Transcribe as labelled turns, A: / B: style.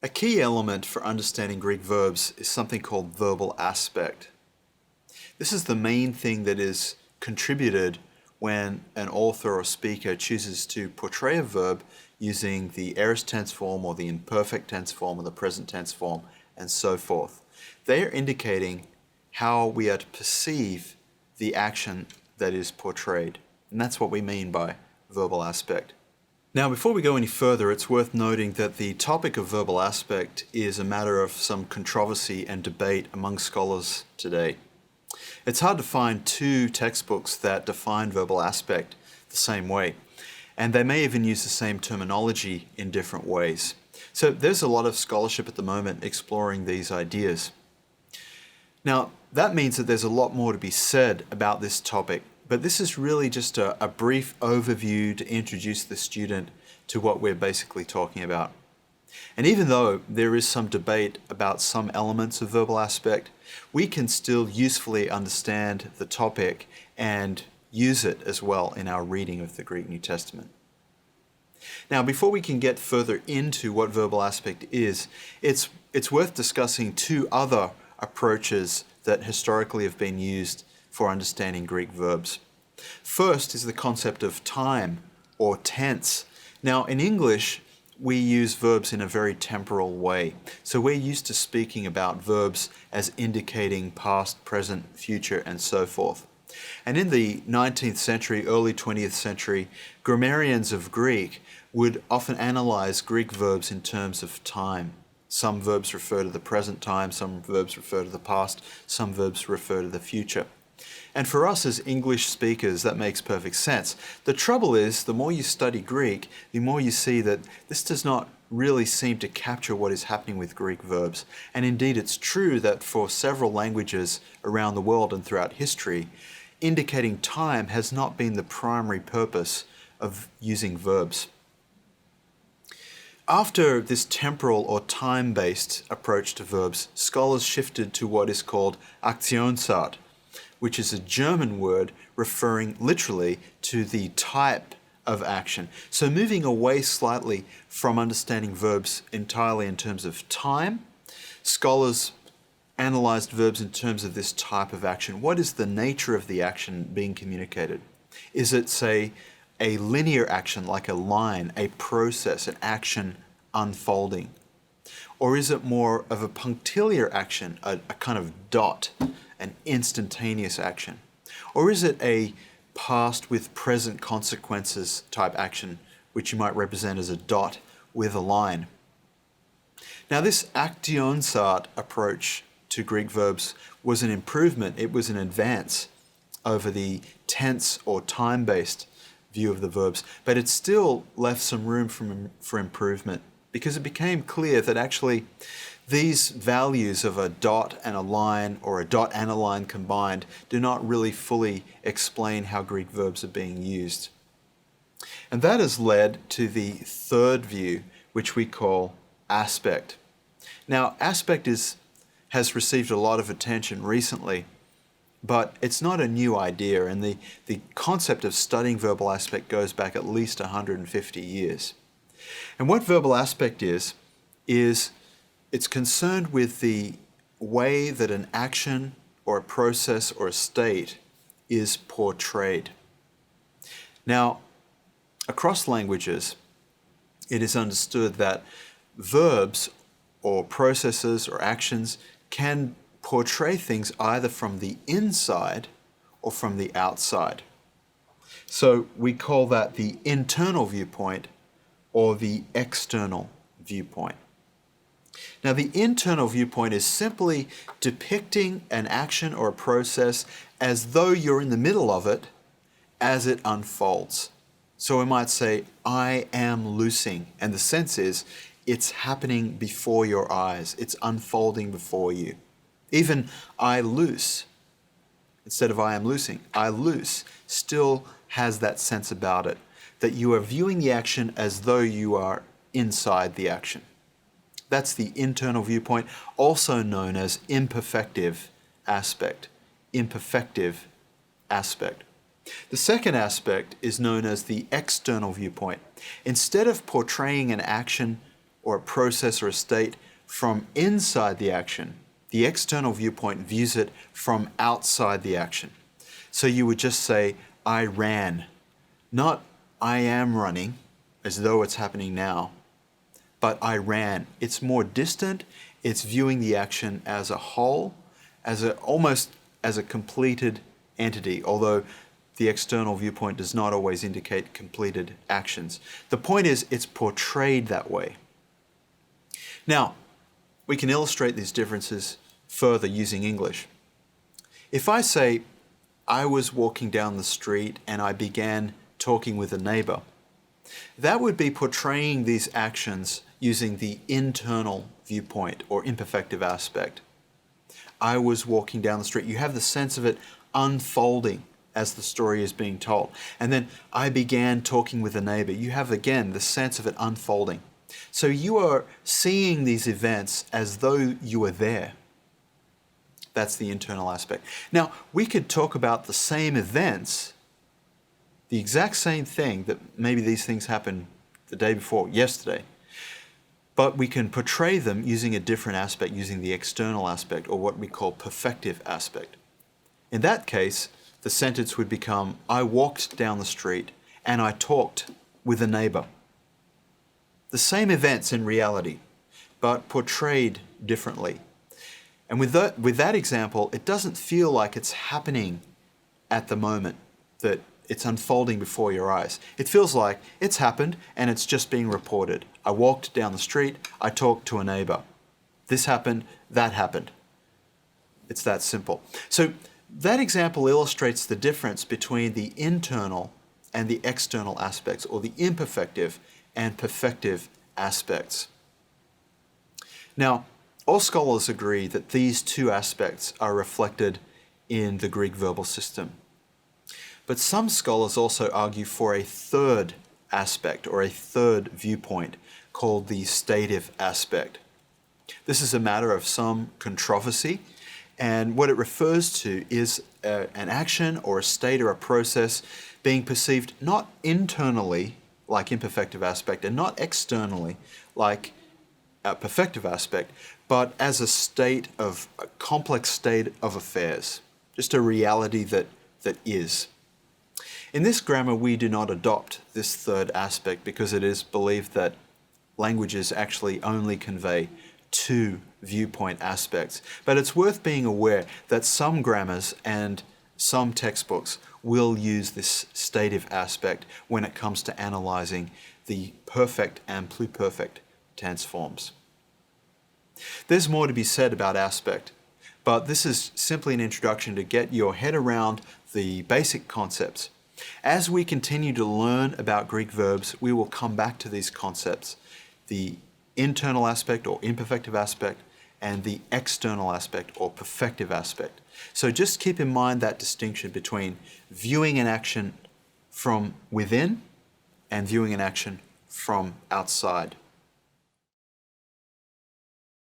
A: A key element for understanding Greek verbs is something called verbal aspect. This is the main thing that is contributed when an author or speaker chooses to portray a verb using the aorist tense form or the imperfect tense form or the present tense form and so forth. They are indicating how we are to perceive the action that is portrayed. And that's what we mean by verbal aspect. Now, before we go any further, it's worth noting that the topic of verbal aspect is a matter of some controversy and debate among scholars today. It's hard to find two textbooks that define verbal aspect the same way, and they may even use the same terminology in different ways. So there's a lot of scholarship at the moment exploring these ideas. Now, that means that there's a lot more to be said about this topic, but this is really just a brief overview to introduce the student to what we're basically talking about. And even though there is some debate about some elements of verbal aspect, we can still usefully understand the topic and use it as well in our reading of the Greek New Testament. Now, before we can get further into what verbal aspect is, it's worth discussing two other approaches that historically have been used for understanding Greek verbs. First is the concept of time or tense. Now, in English, we use verbs in a very temporal way. So we're used to speaking about verbs as indicating past, present, future, and so forth. And in the 19th century, early 20th century, grammarians of Greek would often analyze Greek verbs in terms of time. Some verbs refer to the present time, some verbs refer to the past, some verbs refer to the future. And for us as English speakers, that makes perfect sense. The trouble is, the more you study Greek, the more you see that this does not really seem to capture what is happening with Greek verbs. And indeed, it's true that for several languages around the world and throughout history, indicating time has not been the primary purpose of using verbs. After this temporal or time-based approach to verbs, scholars shifted to what is called Aktionsart, which is a German word referring literally to the type of action. So moving away slightly from understanding verbs entirely in terms of time, scholars analyzed verbs in terms of this type of action. What is the nature of the action being communicated? Is it, say, a linear action like a line, a process, an action unfolding? Or is it more of a punctiliar action, a kind of dot, an instantaneous action? Or is it a past with present consequences type action, which you might represent as a dot with a line? Now, this Aktionsart approach to Greek verbs was an improvement, it was an advance over the tense or time-based view of the verbs, but it still left some room for improvement because it became clear that actually these values of a dot and a line or a dot and a line combined do not really fully explain how Greek verbs are being used. And that has led to the third view, which we call aspect. Now, aspect has received a lot of attention recently, but it's not a new idea, and the concept of studying verbal aspect goes back at least 150 years. And what verbal aspect is it's concerned with the way that an action or a process or a state is portrayed. Now, across languages, it is understood that verbs or processes or actions can portray things either from the inside or from the outside. So we call that the internal viewpoint or the external viewpoint. Now, the internal viewpoint is simply depicting an action or a process as though you're in the middle of it as it unfolds. So we might say, I am loosing, and the sense is it's happening before your eyes. It's unfolding before you. Even I loose, instead of I am loosing, I loose still has that sense about it, that you are viewing the action as though you are inside the action. That's the internal viewpoint, also known as imperfective aspect. Imperfective aspect. The second aspect is known as the external viewpoint. Instead of portraying an action or a process or a state from inside the action, the external viewpoint views it from outside the action. So you would just say, I ran, not I am running, as though it's happening now, but I ran. It's more distant. It's viewing the action as a whole, almost as a completed entity, although the external viewpoint does not always indicate completed actions. The point is, it's portrayed that way. Now, we can illustrate these differences further using English. If I say, I was walking down the street and I began talking with a neighbor, that would be portraying these actions using the internal viewpoint or imperfective aspect. I was walking down the street. You have the sense of it unfolding as the story is being told. And then I began talking with a neighbor. You have, again, the sense of it unfolding. So you are seeing these events as though you were there. That's the internal aspect. Now, we could talk about the same events, the exact same thing, that maybe these things happened the day before, yesterday, but we can portray them using a different aspect, using the external aspect, or what we call perfective aspect. In that case, the sentence would become, I walked down the street and I talked with a neighbor. The same events in reality, but portrayed differently. And with that example, it doesn't feel like it's happening at the moment, that it's unfolding before your eyes. It feels like it's happened and it's just being reported. I walked down the street, I talked to a neighbor. This happened, that happened. It's that simple. So that example illustrates the difference between the internal and the external aspects, or the imperfective and perfective aspects. Now, all scholars agree that these two aspects are reflected in the Greek verbal system. But some scholars also argue for a third aspect, or a third viewpoint, called the stative aspect. This is a matter of some controversy, and what it refers to is an action or a state or a process being perceived not internally, like imperfective aspect, and not externally, like perfective aspect, but as a complex state of affairs, just a reality that is. In this grammar, we do not adopt this third aspect because it is believed that languages actually only convey two viewpoint aspects. But it's worth being aware that some grammars and some textbooks will use this stative aspect when it comes to analyzing the perfect and pluperfect tense forms. There's more to be said about aspect, but this is simply an introduction to get your head around the basic concepts. As we continue to learn about Greek verbs, we will come back to these concepts, the internal aspect or imperfective aspect, and the external aspect or perfective aspect. So just keep in mind that distinction between viewing an action from within and viewing an action from outside.